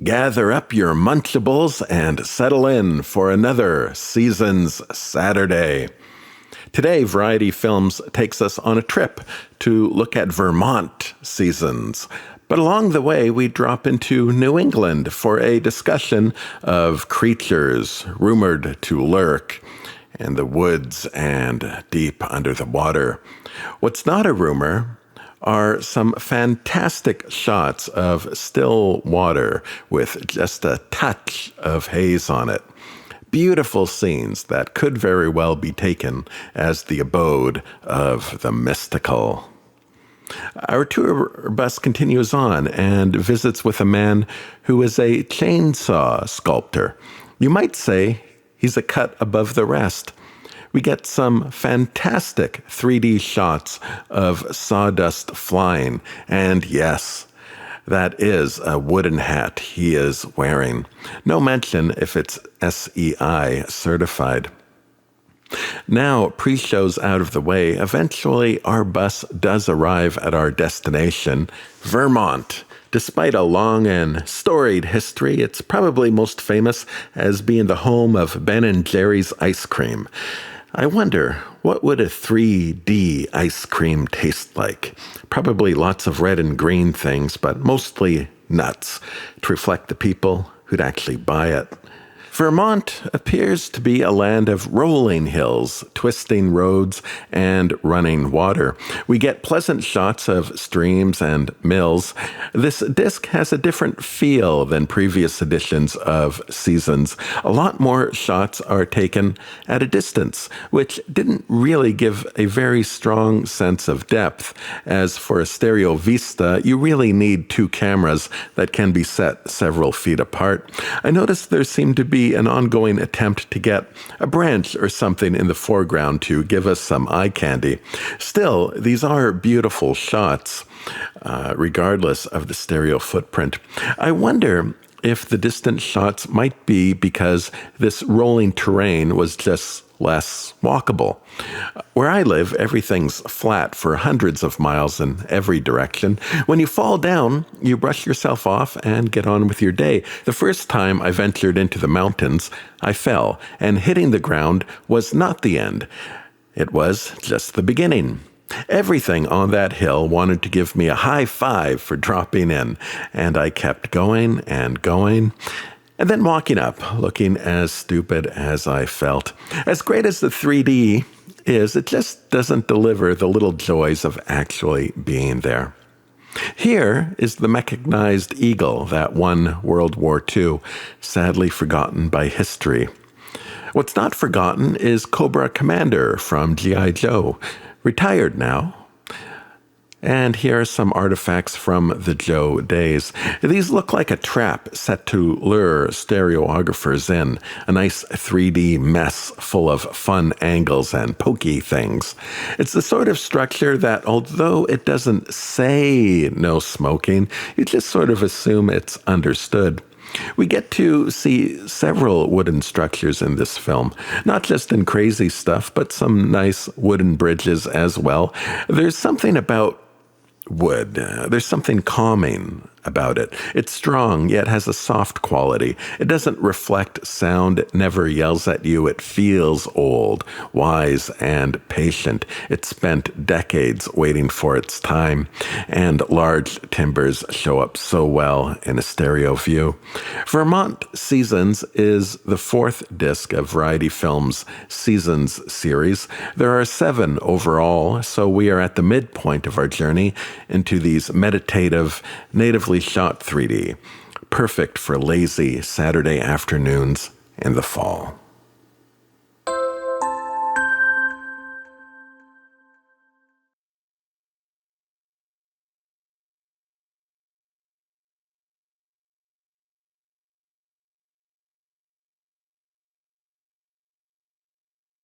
gather up your Munchables and settle in for another Seasons Saturday. Today, Variety Films takes us on a trip to look at Vermont Seasons. But along the way, we drop into New England for a discussion of creatures rumored to lurk in the woods and deep under the water. What's not a rumor are some fantastic shots of still water with just a touch of haze on it. Beautiful scenes that could very well be taken as the abode of the mystical. Our tour bus continues on and visits with a man who is a chainsaw sculptor. You might say he's a cut above the rest. We get some fantastic 3D shots of sawdust flying, and yes, that is a wooden hat he is wearing. No mention if it's SEI certified. Now, pre-shows out of the way, eventually our bus does arrive at our destination, Vermont. Despite a long and storied history, it's probably most famous as being the home of Ben & Jerry's ice cream. I wonder, what would a 3D ice cream taste like? Probably lots of red and green things, but mostly nuts, to reflect the people who'd actually buy it. Vermont appears to be a land of rolling hills, twisting roads, and running water. We get pleasant shots of streams and mills. This disc has a different feel than previous editions of Seasons. A lot more shots are taken at a distance, which didn't really give a very strong sense of depth. As for a stereo vista, you really need two cameras that can be set several feet apart. I noticed there seemed to be an ongoing attempt to get a branch or something in the foreground to give us some eye candy. Still, these are beautiful shots, regardless of the stereo footprint. I wonder if the distant shots might be because this rolling terrain was just less walkable. Where I live, everything's flat for hundreds of miles in every direction. When you fall down, you brush yourself off and get on with your day. The first time I ventured into the mountains, I fell, and hitting the ground was not the end. It was just the beginning. Everything on that hill wanted to give me a high five for dropping in, and I kept going and going. And then walking up, looking as stupid as I felt. As great as the 3D is, it just doesn't deliver the little joys of actually being there. Here is the mechanized eagle that won World War II, sadly forgotten by history. What's not forgotten is Cobra Commander from G.I. Joe, retired now. And here are some artifacts from the Joe days. These look like a trap set to lure stereographers in, a nice 3D mess full of fun angles and pokey things. It's the sort of structure that, although it doesn't say no smoking, you just sort of assume it's understood. We get to see several wooden structures in this film, not just in crazy stuff, but some nice wooden bridges as well. There's something about wood. There's something calming about it. It's strong, yet has a soft quality. It doesn't reflect sound. It never yells at you. It feels old, wise, and patient. It spent decades waiting for its time, and large timbers show up so well in a stereo view. Vermont Seasons is the fourth disc of Variety Films' Seasons series. There are 7 overall, so we are at the midpoint of our journey into these meditative, natively shot 3D, perfect for lazy Saturday afternoons in the fall.